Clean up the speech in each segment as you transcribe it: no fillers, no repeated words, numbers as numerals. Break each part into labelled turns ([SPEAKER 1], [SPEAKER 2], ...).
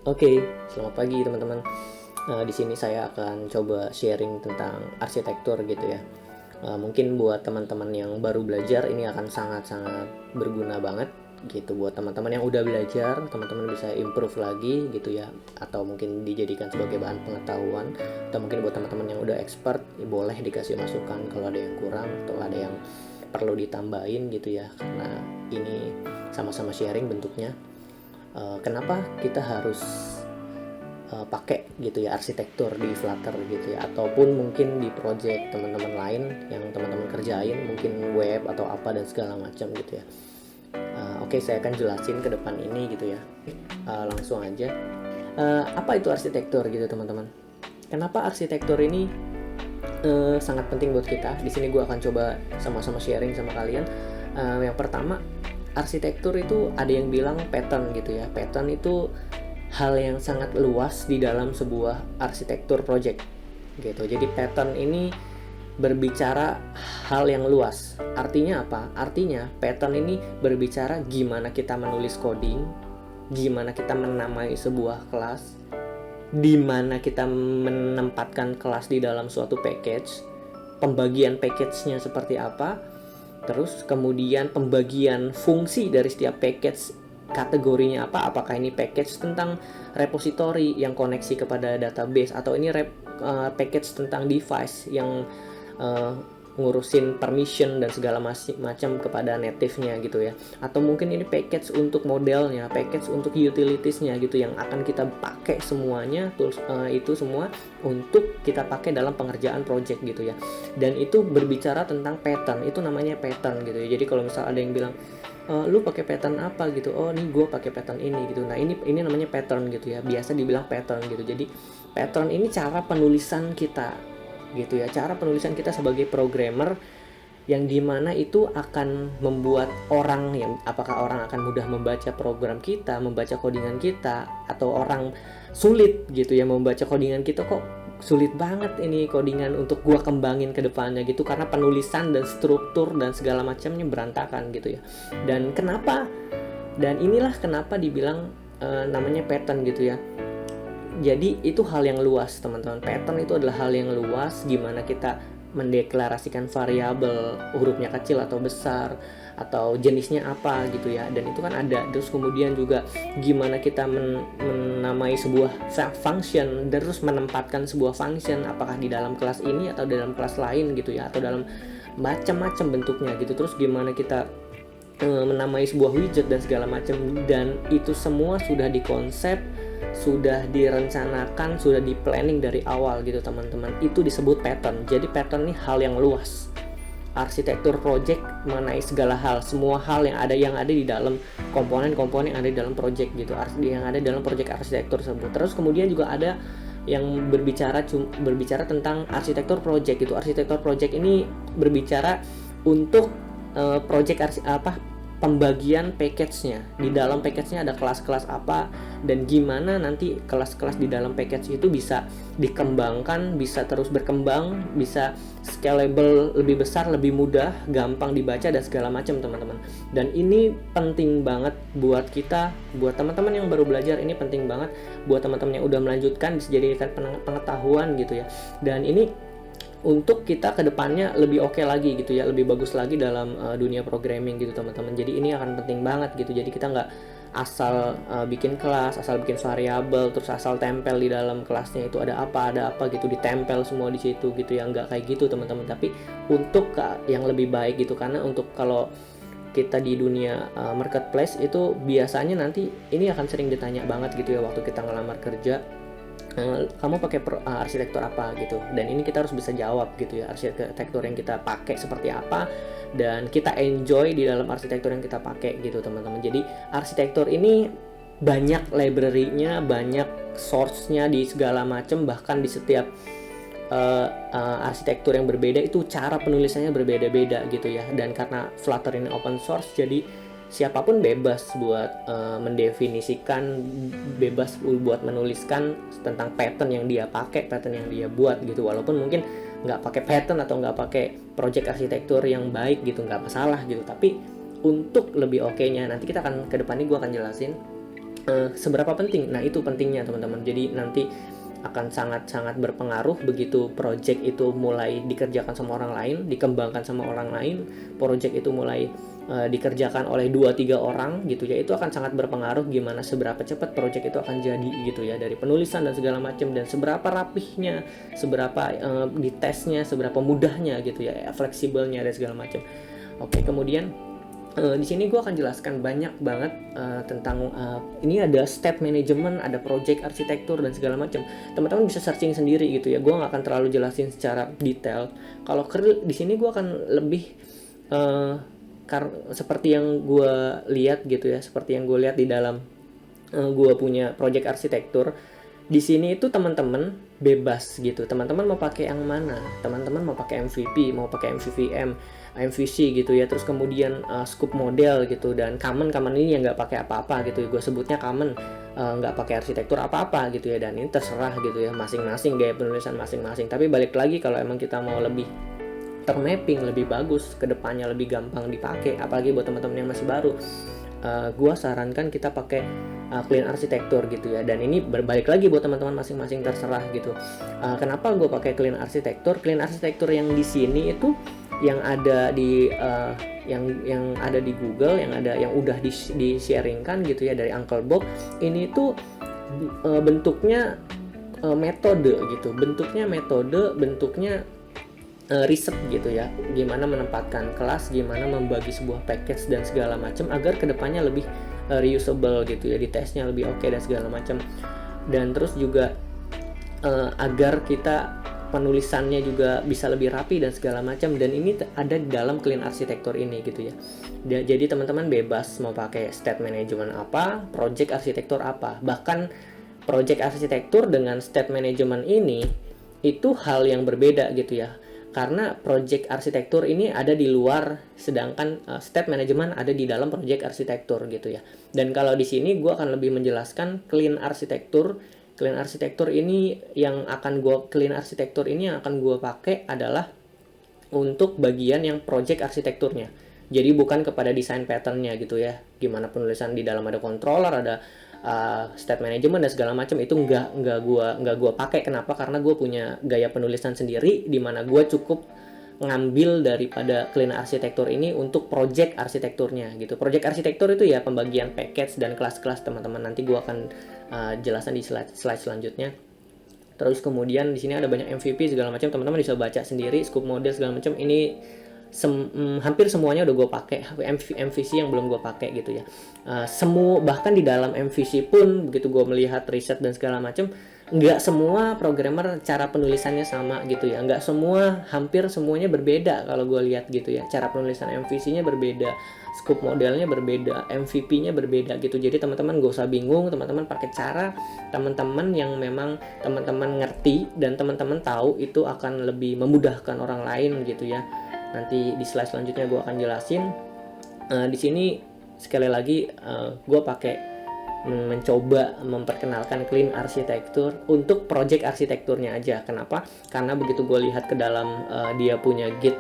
[SPEAKER 1] Oke, selamat pagi teman-teman. Di sini saya akan coba sharing tentang arsitektur gitu ya. Mungkin buat teman-teman yang baru belajar ini akan sangat-sangat berguna banget gitu. Buat teman-teman yang udah belajar, teman-teman bisa improve lagi gitu ya. Atau mungkin dijadikan sebagai bahan pengetahuan. Atau mungkin buat teman-teman yang udah expert, ya boleh dikasih masukan kalau ada yang kurang atau ada yang perlu ditambahin gitu ya. Karena ini sama-sama sharing bentuknya. Kenapa kita harus pakai gitu ya arsitektur di Flutter gitu ya, ataupun mungkin di project teman-teman lain yang teman-teman kerjain, mungkin web atau apa dan segala macam gitu ya. Oke, saya akan jelasin ke depan ini gitu ya. Langsung aja. Apa itu arsitektur gitu teman-teman? Kenapa arsitektur ini sangat penting buat kita? Di sini gue akan coba sama-sama sharing sama kalian. Yang pertama, arsitektur itu ada yang bilang pattern gitu ya. Pattern itu hal yang sangat luas di dalam sebuah arsitektur project gitu. Jadi pattern ini berbicara hal yang luas. Artinya apa? Artinya pattern ini berbicara gimana kita menulis coding, gimana kita menamai sebuah kelas, di mana kita menempatkan kelas di dalam suatu package, pembagian package-nya seperti apa, terus kemudian pembagian fungsi dari setiap package, kategorinya apa, apakah ini package tentang repository yang koneksi kepada database, atau ini package tentang device yang ngurusin permission dan segala macam kepada native-nya gitu ya, atau mungkin ini package untuk modelnya, package untuk utilitiesnya gitu yang akan kita pakai semuanya, tools itu semua untuk kita pakai dalam pengerjaan project gitu ya. Dan itu berbicara tentang pattern, itu namanya pattern gitu ya. Jadi kalau misal ada yang bilang lu pakai pattern apa gitu, oh nih gue pakai pattern ini gitu. Nah ini namanya pattern gitu ya, biasa dibilang pattern gitu. Jadi pattern ini cara penulisan kita gitu ya, cara penulisan kita sebagai programmer, yang dimana itu akan membuat orang, yang apakah orang akan mudah membaca program kita, membaca codingan kita, atau orang sulit gitu ya membaca codingan kita, kok sulit banget ini codingan untuk gua kembangin ke depannya gitu, karena penulisan dan struktur dan segala macamnya berantakan gitu ya. Dan inilah kenapa dibilang namanya pattern gitu ya. Jadi itu hal yang luas teman-teman. Pattern itu adalah hal yang luas, gimana kita mendeklarasikan variabel, hurufnya kecil atau besar, atau jenisnya apa gitu ya. Dan itu kan ada. Terus kemudian juga gimana kita menamai sebuah function, terus menempatkan sebuah function, apakah di dalam kelas ini atau dalam kelas lain gitu ya, atau dalam macam-macam bentuknya gitu. Terus gimana kita menamai sebuah widget dan segala macam. Dan itu semua sudah dikonsep, sudah direncanakan, sudah di planning dari awal gitu teman-teman. Itu disebut pattern. Jadi pattern ini hal yang luas. Arsitektur project mengenai segala hal, semua hal yang ada di dalam komponen-komponen yang ada di dalam project gitu, yang ada di dalam project arsitektur tersebut. Terus kemudian juga ada yang berbicara tentang arsitektur project gitu. Arsitektur project ini berbicara untuk project pembagian package-nya. Di dalam package-nya ada kelas-kelas apa, dan gimana nanti kelas-kelas di dalam package itu bisa dikembangkan, bisa terus berkembang, bisa scalable, lebih besar, lebih mudah, gampang dibaca dan segala macam teman-teman. Dan ini penting banget buat kita, buat teman-teman yang baru belajar, ini penting banget. Buat teman-teman yang udah melanjutkan, bisa jadikan pengetahuan gitu ya. Dan ini untuk kita kedepannya lebih oke lagi gitu ya, lebih bagus lagi dalam dunia programming gitu teman-teman. Jadi ini akan penting banget gitu. Jadi kita nggak asal bikin kelas, asal bikin variabel, terus asal tempel di dalam kelasnya itu ada apa gitu, ditempel semua di situ gitu ya, nggak kayak gitu teman-teman. Tapi untuk yang lebih baik gitu, karena untuk kalau kita di dunia marketplace itu biasanya nanti ini akan sering ditanya banget gitu ya waktu kita ngelamar kerja, kamu pakai arsitektur apa gitu. Dan ini kita harus bisa jawab gitu ya, arsitektur yang kita pakai seperti apa, dan kita enjoy di dalam arsitektur yang kita pakai gitu teman-teman. Jadi arsitektur ini banyak library-nya, banyak source-nya di segala macam, bahkan di setiap arsitektur yang berbeda itu cara penulisannya berbeda-beda gitu ya. Dan karena Flutter ini open source, jadi siapapun bebas buat mendefinisikan, bebas buat menuliskan tentang pattern yang dia pakai, pattern yang dia buat gitu. Walaupun mungkin nggak pakai pattern atau nggak pakai project arsitektur yang baik gitu, nggak masalah gitu. Tapi untuk lebih oke-nya nanti kita akan ke depan ini gue akan jelasin seberapa penting? Nah, itu pentingnya teman-teman. Jadi nanti akan sangat-sangat berpengaruh begitu project itu mulai dikerjakan sama orang lain, dikembangkan sama orang lain, project itu mulai dikerjakan oleh 2-3 orang gitu ya, itu akan sangat berpengaruh gimana seberapa cepat project itu akan jadi gitu ya, dari penulisan dan segala macam, dan seberapa rapihnya, seberapa di tesnya, seberapa mudahnya gitu ya, fleksibelnya dan segala macam. Oke, kemudian di sini gue akan jelaskan banyak banget tentang ini ada state management, ada project arsitektur dan segala macam. Teman-teman bisa searching sendiri gitu ya. Gue nggak akan terlalu jelasin secara detail. Kalau di sini gue akan lebih seperti yang gue lihat gitu ya, seperti yang gue lihat di dalam gue punya project arsitektur. Di sini itu teman-teman bebas gitu. Teman-teman mau pakai yang mana? Teman-teman mau pakai MVP, mau pakai MVVM, MVC gitu ya. Terus kemudian scope model gitu, dan common ini yang nggak pakai apa-apa gitu. Gue sebutnya common, nggak pakai arsitektur apa-apa gitu ya. Dan ini terserah gitu ya, masing-masing gaya penulisan masing-masing. Tapi balik lagi, kalau emang kita mau lebih termapping, lebih bagus, kedepannya lebih gampang dipakai, apalagi buat teman-teman yang masih baru, gue sarankan kita pakai clean arsitektur gitu ya. Dan ini berbalik lagi buat teman-teman masing-masing, terserah gitu. Kenapa gue pakai clean arsitektur? Clean arsitektur yang di sini itu yang ada di yang ada di Google, yang udah di-sharingkan gitu ya dari Uncle Bob. Ini tuh bentuknya metode gitu, bentuknya riset gitu ya, gimana menempatkan kelas, gimana membagi sebuah package dan segala macam agar kedepannya lebih reusable gitu ya, di tesnya lebih oke dan segala macam. Dan terus juga agar kita penulisannya juga bisa lebih rapi dan segala macam, dan ini ada di dalam clean arsitektur ini gitu ya. Jadi teman-teman bebas mau pakai state management apa, project arsitektur apa. Bahkan project arsitektur dengan state management ini itu hal yang berbeda gitu ya, karena project arsitektur ini ada di luar, sedangkan state management ada di dalam project arsitektur gitu ya. Dan kalau di sini gue akan lebih menjelaskan clean arsitektur ini yang akan gue pakai adalah untuk bagian yang project arsitekturnya. Jadi bukan kepada desain patternnya gitu ya, gimana penulisan di dalam ada controller, ada state management dan segala macam, itu nggak gua pakai. Kenapa? Karena gue punya gaya penulisan sendiri, di mana gue cukup ngambil daripada clean arsitektur ini untuk project arsitekturnya gitu. Project arsitektur itu ya pembagian package dan kelas-kelas, teman-teman. Nanti gue akan jelasan di slide selanjutnya. Terus kemudian di sini ada banyak MVP segala macam, teman-teman bisa baca sendiri, scope model segala macam. Ini hampir semuanya udah gue pakai. MVC yang belum gue pakai gitu ya. Bahkan di dalam MVC pun begitu gue melihat riset dan segala macam, nggak semua programmer cara penulisannya sama gitu ya, hampir semuanya berbeda kalau gue lihat gitu ya. Cara penulisan MVC-nya berbeda, scope modelnya berbeda, MVP-nya berbeda gitu. Jadi teman-teman gak usah bingung, teman-teman pakai cara teman-teman yang memang teman-teman ngerti dan teman-teman tahu, itu akan lebih memudahkan orang lain gitu ya. Nanti di slide selanjutnya gue akan jelasin. Di sini sekali lagi gue pakai mencoba memperkenalkan clean arsitektur untuk project arsitekturnya aja. Kenapa? Karena begitu gue lihat ke dalam dia punya git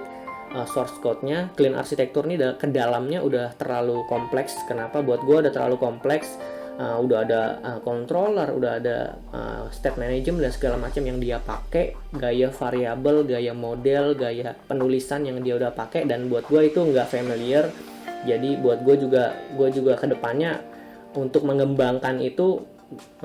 [SPEAKER 1] source code-nya, clean arsitektur ini ke dalamnya udah terlalu kompleks. Kenapa? Buat gue udah terlalu kompleks. Udah ada controller, udah ada state management dan segala macam yang dia pakai, gaya variabel, gaya model, gaya penulisan yang dia udah pakai, dan buat gue itu nggak familiar. Jadi buat gue juga kedepannya untuk mengembangkan itu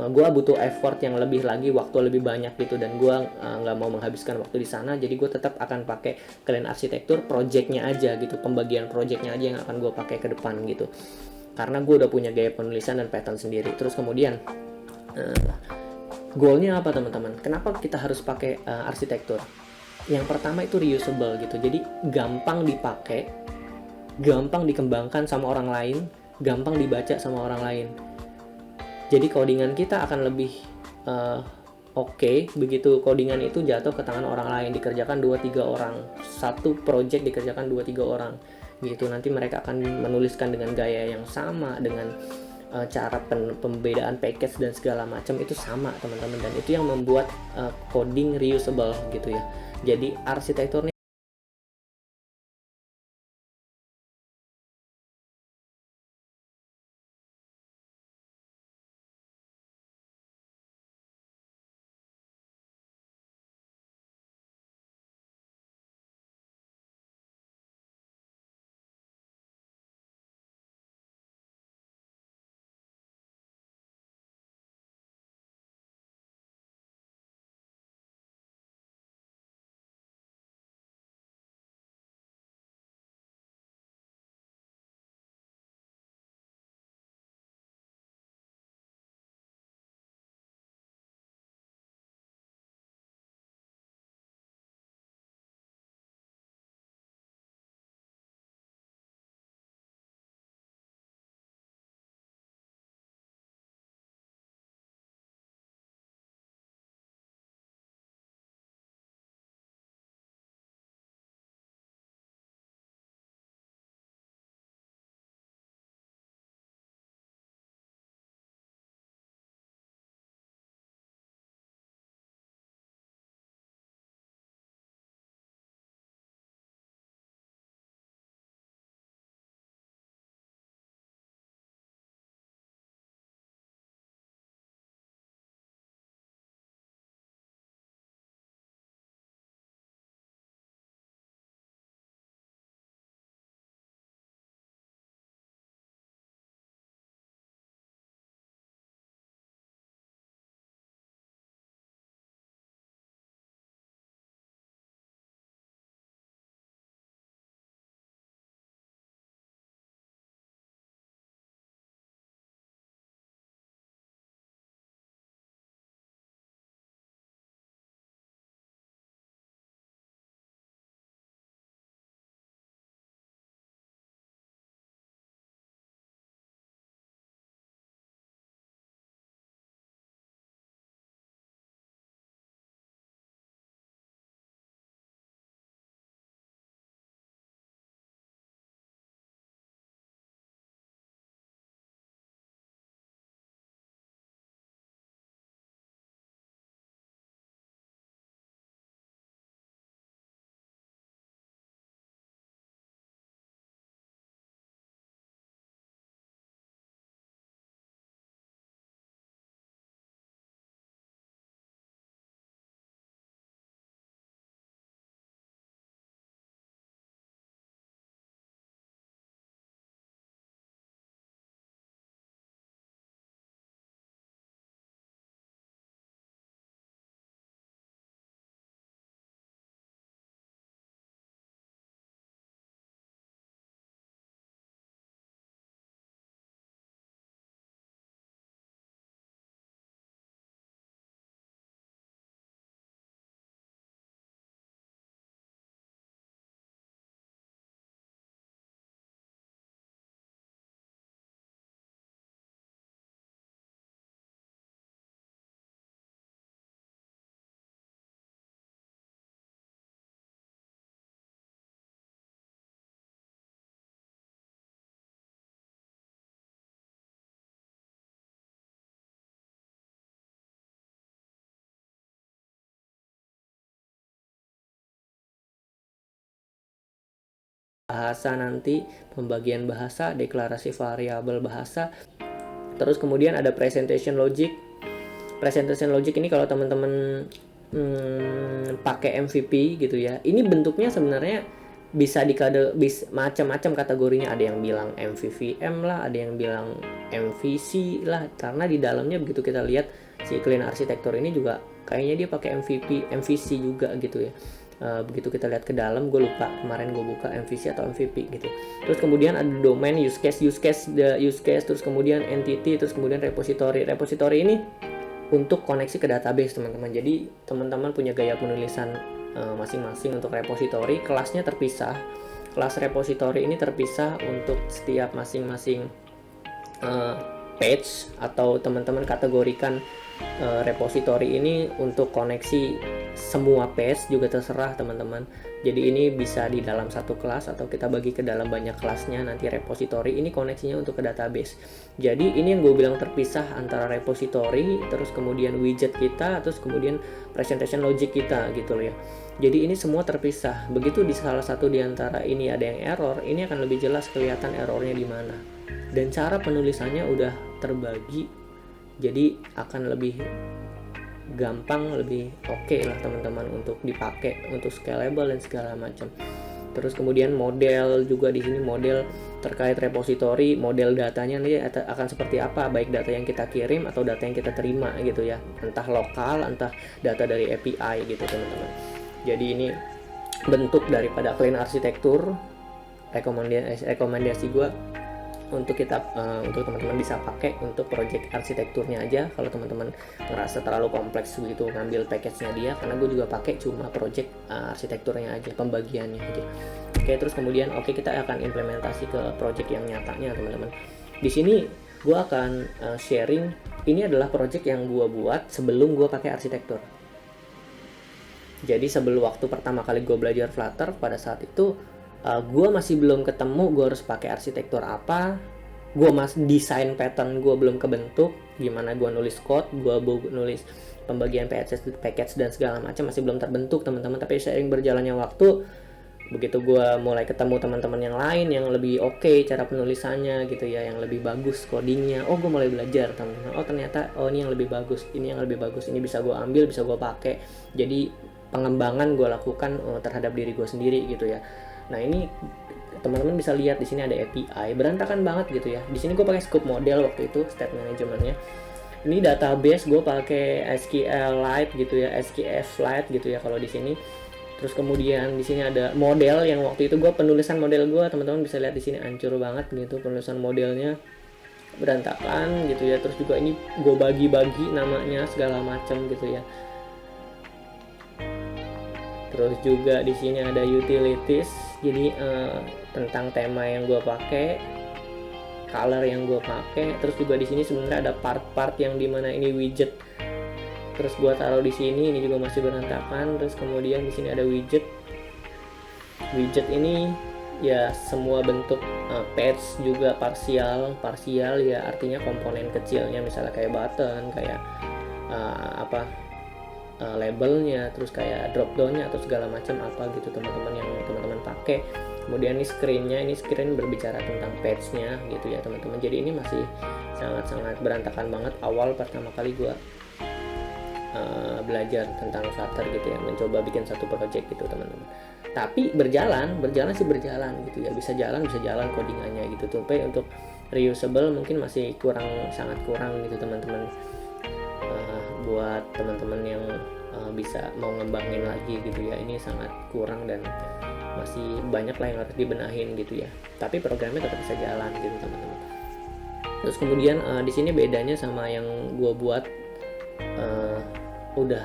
[SPEAKER 1] gue butuh effort yang lebih lagi, waktu lebih banyak gitu, dan gue nggak mau menghabiskan waktu di sana. Jadi gue tetap akan pakai clean arsitektur projectnya aja gitu, pembagian projectnya aja yang akan gue pakai ke depan gitu, karena gue udah punya gaya penulisan dan pattern sendiri. Terus kemudian goalnya apa teman-teman? Kenapa kita harus pakai arsitektur? Yang pertama itu reusable gitu, jadi gampang dipakai, gampang dikembangkan sama orang lain, gampang dibaca sama orang lain. Jadi codingan kita akan lebih oke begitu codingan itu jatuh ke tangan orang lain, dikerjakan 2-3 orang. Satu project dikerjakan 2-3 orang gitu. Nanti mereka akan menuliskan dengan gaya yang sama, dengan cara pembedaan package dan segala macam itu sama teman-teman, dan itu yang membuat coding reusable gitu ya. Jadi arsitektur bahasa nanti, pembagian bahasa, deklarasi variabel bahasa. Terus kemudian ada presentation logic. Presentation logic ini kalau teman-teman pakai MVP gitu ya, ini bentuknya sebenarnya bisa macam-macam kategorinya. Ada yang bilang MVVM lah, ada yang bilang MVC lah, karena di dalamnya begitu kita lihat si clean arsitektur ini juga kayaknya dia pakai MVC juga gitu ya. Begitu kita lihat ke dalam, gue lupa kemarin gue buka MVC atau MVP gitu. Terus kemudian ada domain, use case, terus kemudian entity, terus kemudian repository. Repository ini untuk koneksi ke database teman-teman. Jadi teman-teman punya gaya penulisan masing-masing untuk repository. Kelasnya terpisah. Kelas repository ini terpisah untuk setiap masing-masing page, atau teman-teman kategorikan repository ini untuk koneksi semua page juga terserah teman-teman. Jadi ini bisa di dalam satu kelas atau kita bagi ke dalam banyak kelasnya. Nanti repository ini koneksinya untuk ke database. Jadi ini yang gue bilang terpisah antara repository, terus kemudian widget kita, terus kemudian presentation logic kita gitu loh ya. Jadi ini semua terpisah. Begitu di salah satu di antara ini ada yang error, ini akan lebih jelas kelihatan errornya di mana. Dan cara penulisannya udah terbagi, jadi akan lebih gampang, lebih oke lah teman-teman untuk dipakai, untuk scalable dan segala macam. Terus kemudian model juga di sini, model terkait repository, model datanya nanti akan seperti apa, baik data yang kita kirim atau data yang kita terima gitu ya, entah lokal, entah data dari API gitu teman-teman. Jadi ini bentuk daripada clean arsitektur. Rekomendasi gue untuk untuk teman-teman bisa pakai untuk project arsitekturnya aja. Kalau teman-teman ngerasa terlalu kompleks begitu ngambil package-nya dia, karena gue juga pakai cuma project arsitekturnya aja, pembagiannya aja. Oke, terus kemudian kita akan implementasi ke project yang nyatanya teman-teman. Di sini gue akan sharing, ini adalah project yang gue buat sebelum gue pakai arsitektur. Jadi sebelum waktu pertama kali gue belajar Flutter, pada saat itu gue masih belum ketemu gue harus pakai arsitektur apa. Gue masih desain pattern gue belum kebentuk, gimana gue nulis code, gue nulis pembagian package dan segala macam masih belum terbentuk teman-teman. Tapi seiring berjalannya waktu, begitu gue mulai ketemu teman-teman yang lain yang lebih oke cara penulisannya gitu ya, yang lebih bagus codingnya, gue mulai belajar teman-teman. Ternyata ini yang lebih bagus, ini bisa gue ambil, bisa gue pakai. Jadi pengembangan gue lakukan terhadap diri gue sendiri gitu ya. Nah ini teman-teman bisa lihat di sini ada API, berantakan banget gitu ya. Di sini gue pakai scope model waktu itu, state managementnya. Ini database gue pakai SQLite gitu ya, SQFlite gitu ya kalau di sini. Terus kemudian di sini ada model yang waktu itu gue penulisan model gue, teman-teman bisa lihat di sini hancur banget gitu penulisan modelnya, berantakan gitu ya. Terus juga ini gue bagi-bagi namanya segala macam gitu ya. Terus juga di sini ada utilities, jadi tentang tema yang gue pakai, color yang gue pakai. Terus juga di sini sebenarnya ada part-part yang dimana ini widget. Terus gue taruh di sini, ini juga masih berantakan. Terus kemudian di sini ada widget. Widget ini ya semua bentuk page juga parsial ya, artinya komponen kecilnya, misalnya kayak button, kayak labelnya, terus kayak drop downnya atau segala macam apa gitu teman-teman yang teman-teman pakai. Kemudian ini screen berbicara tentang page-nya gitu ya teman-teman. Jadi ini masih sangat-sangat berantakan banget awal pertama kali gue belajar tentang Flutter gitu ya, mencoba bikin satu project gitu teman-teman. Tapi berjalan gitu ya, bisa jalan codingannya gitu. Tapi untuk reusable mungkin masih sangat kurang gitu teman-teman. Buat teman-teman yang bisa mau ngembangin lagi gitu ya, ini sangat kurang dan masih banyak lah yang harus dibenahin gitu ya. Tapi programnya tetap bisa jalan gitu teman-teman. Terus kemudian di sini bedanya sama yang gue buat udah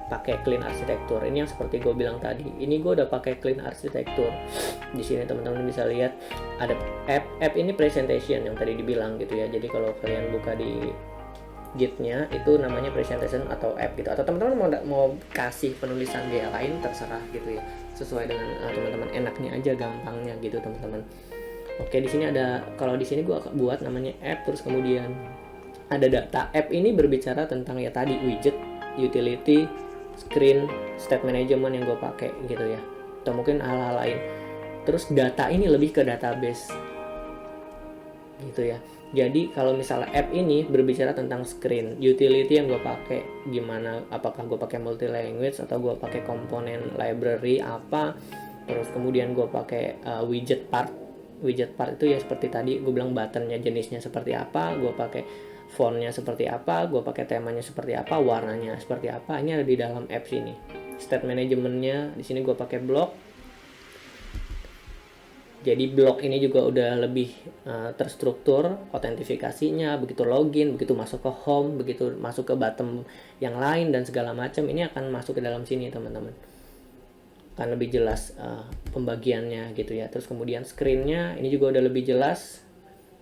[SPEAKER 1] pakai clean arsitektur. Ini yang seperti gue bilang tadi, ini gue udah pakai clean arsitektur. Di sini teman-teman bisa lihat ada app ini presentation yang tadi dibilang gitu ya. Jadi kalau kalian buka di Git-nya itu namanya presentation atau app gitu, atau teman-teman mau kasih penulisan gaya lain terserah gitu ya, sesuai dengan teman-teman enaknya aja, gampangnya gitu teman-teman. Oke, di sini ada, kalau di sini gua buat namanya app, terus kemudian ada data. App ini berbicara tentang ya tadi widget, utility, screen, state management yang gue pakai gitu ya, atau mungkin hal-hal lain. Terus data ini lebih ke database gitu ya. Jadi kalau misalnya app ini berbicara tentang screen, utility yang gue pakai gimana, apakah gue pakai multi language atau gue pakai komponen library apa, terus kemudian gue pakai widget part itu ya seperti tadi gue bilang, buttonnya jenisnya seperti apa, gue pakai fontnya seperti apa, gue pakai temanya seperti apa, warnanya seperti apa, ini ada di dalam apps ini. State manajemennya di sini gue pakai block. Jadi blok ini juga udah lebih terstruktur, autentifikasinya, begitu login, begitu masuk ke home, begitu masuk ke button yang lain dan segala macam, ini akan masuk ke dalam sini teman-teman. Akan lebih jelas pembagiannya gitu ya. Terus kemudian screen-nya ini juga udah lebih jelas.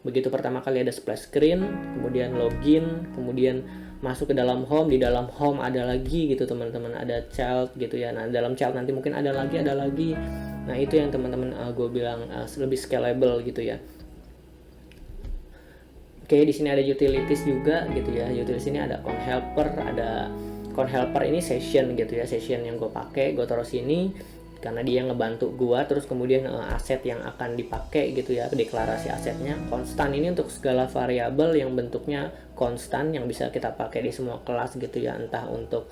[SPEAKER 1] Begitu pertama kali ada splash screen, kemudian login, kemudian masuk ke dalam home, di dalam home ada lagi gitu teman-teman, ada child gitu ya. Nah dalam child nanti mungkin ada lagi. Nah itu yang teman-teman gue bilang lebih scalable gitu ya. Oke, di sini ada utilities juga gitu ya. Utilities ini ada con helper ini session gitu ya, session yang gue pakai, gue taruh sini karena dia ngebantu gue. Terus kemudian aset yang akan dipakai gitu ya, deklarasi asetnya. Konstan ini untuk segala variabel yang bentuknya konstan yang bisa kita pakai di semua kelas gitu ya, entah untuk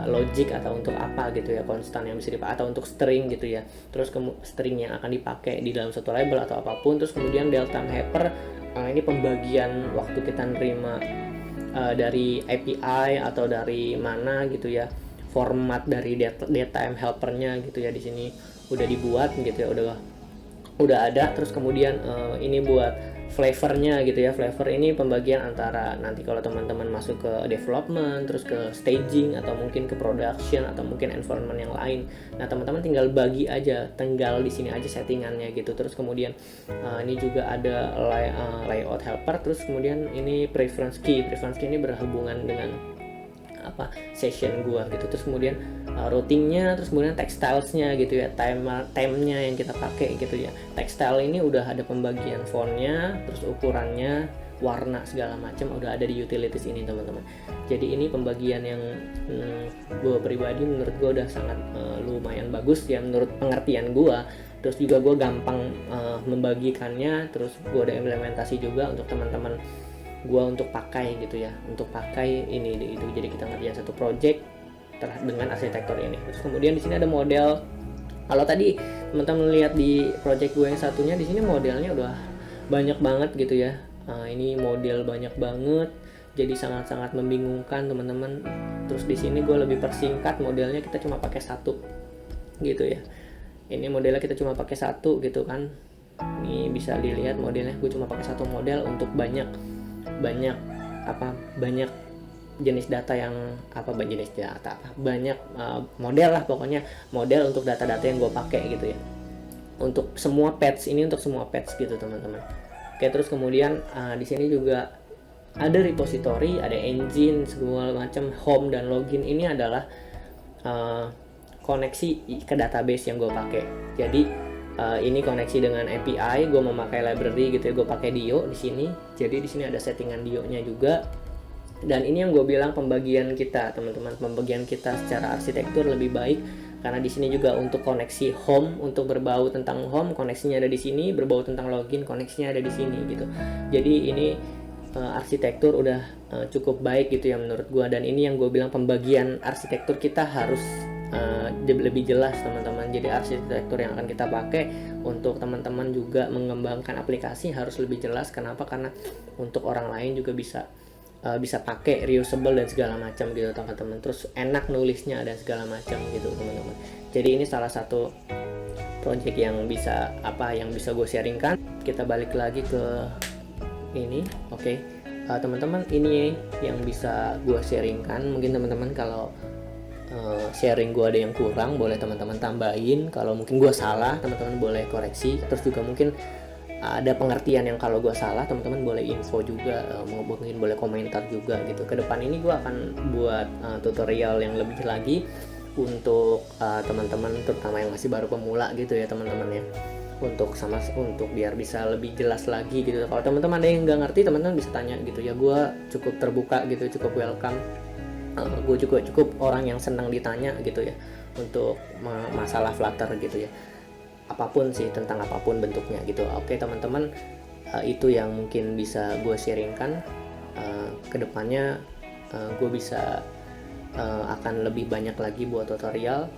[SPEAKER 1] logic atau untuk apa gitu ya, konstan yang bisa dipakai, atau untuk string gitu ya. Terus string yang akan dipakai di dalam satu label atau apapun. Terus kemudian delta helper, ini pembagian waktu kita nerima dari API atau dari mana gitu ya, format dari datetime helpernya gitu ya. Di sini udah dibuat gitu ya, udah ada. Terus kemudian ini buat flavornya gitu ya. Flavor ini pembagian antara nanti kalau teman-teman masuk ke development, terus ke staging, atau mungkin ke production, atau mungkin environment yang lain. Nah teman-teman tinggal bagi aja, tinggal di sini aja settingannya gitu. Terus kemudian ini juga ada layout helper. Terus kemudian ini preference key ini berhubungan dengan session gua gitu. Terus kemudian routingnya, terus kemudian textilesnya gitu ya, time-nya yang kita pakai gitu ya. Textile ini udah ada pembagian fontnya, terus ukurannya, warna segala macam udah ada di utilities ini teman-teman. Jadi ini pembagian yang gue pribadi menurut gue udah sangat lumayan bagus ya menurut pengertian gue. Terus juga gue gampang membagikannya. Terus gue ada implementasi juga untuk teman-teman gue untuk pakai gitu ya, untuk pakai ini itu. Jadi kita ngerjain satu project dengan arsitektur ini. Terus kemudian di sini ada model. Kalau tadi teman-teman lihat di project gue yang satunya, di sini modelnya udah banyak banget gitu ya. Ini model banyak banget, jadi sangat-sangat membingungkan teman-teman. Terus di sini gue lebih persingkat, modelnya kita cuma pakai satu gitu ya. Ini modelnya kita cuma pakai satu gitu kan. Ini bisa dilihat modelnya, gue cuma pakai satu model untuk banyak jenis data yang banyak model lah, pokoknya model untuk data-data yang gue pakai gitu ya, untuk semua patch gitu teman-teman. Oke, terus kemudian di sini juga ada repository, ada engine segala macam, home dan login ini adalah koneksi ke database yang gue pakai. Jadi ini koneksi dengan API, gue memakai library gitu ya, gue pakai Dio di sini. Jadi di sini ada settingan Dio-nya juga. Dan ini yang gue bilang pembagian kita teman-teman, pembagian kita secara arsitektur lebih baik karena di sini juga untuk koneksi home, untuk berbau tentang home koneksinya ada di sini, berbau tentang login koneksinya ada di sini gitu. Jadi ini arsitektur udah cukup baik gitu ya menurut gue. Dan ini yang gue bilang pembagian arsitektur kita harus lebih jelas teman-teman. Jadi arsitektur yang akan kita pakai untuk teman-teman juga mengembangkan aplikasi harus lebih jelas. Kenapa? Karena untuk orang lain juga bisa pakai, reusable dan segala macam gitu teman-teman. Terus enak nulisnya dan segala macam gitu teman-teman. Jadi ini salah satu project yang bisa gue sharingkan. Kita balik lagi ke ini. Oke. Teman-teman, ini yang bisa gue sharingkan. Mungkin teman-teman kalau sharing gue ada yang kurang boleh teman-teman tambahin. Kalau mungkin gue salah teman-teman boleh koreksi. Terus juga mungkin ada pengertian yang kalau gue salah teman-teman boleh info juga, mungkin boleh komentar juga gitu. Kedepan ini gue akan buat tutorial yang lebih lagi untuk teman-teman terutama yang masih baru pemula gitu ya teman-teman ya, untuk biar bisa lebih jelas lagi gitu. Kalau teman-teman ada yang nggak ngerti teman-teman bisa tanya gitu ya, gue cukup terbuka gitu, cukup welcome. Gue juga cukup orang yang senang ditanya gitu ya untuk masalah Flutter gitu ya. apapun sih, tentang apapun bentuknya gitu. Oke teman-teman, itu yang mungkin bisa gue sharingkan. Kedepannya gue bisa akan lebih banyak lagi buat tutorial.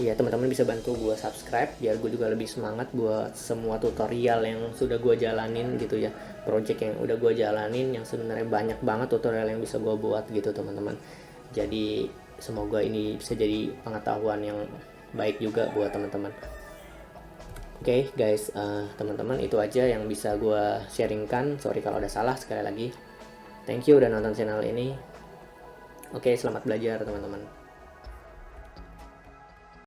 [SPEAKER 1] Ya teman-teman bisa bantu gue subscribe biar gue juga lebih semangat buat semua tutorial yang sudah gue jalanin gitu ya, project yang udah gue jalanin, yang sebenarnya banyak banget tutorial yang bisa gue buat gitu teman-teman. Jadi semoga ini bisa jadi pengetahuan yang baik juga buat teman-teman. Oke guys, teman-teman itu aja yang bisa gue sharingkan. Sorry kalau ada salah sekali lagi. Thank you udah nonton channel ini. Oke, selamat belajar teman-teman.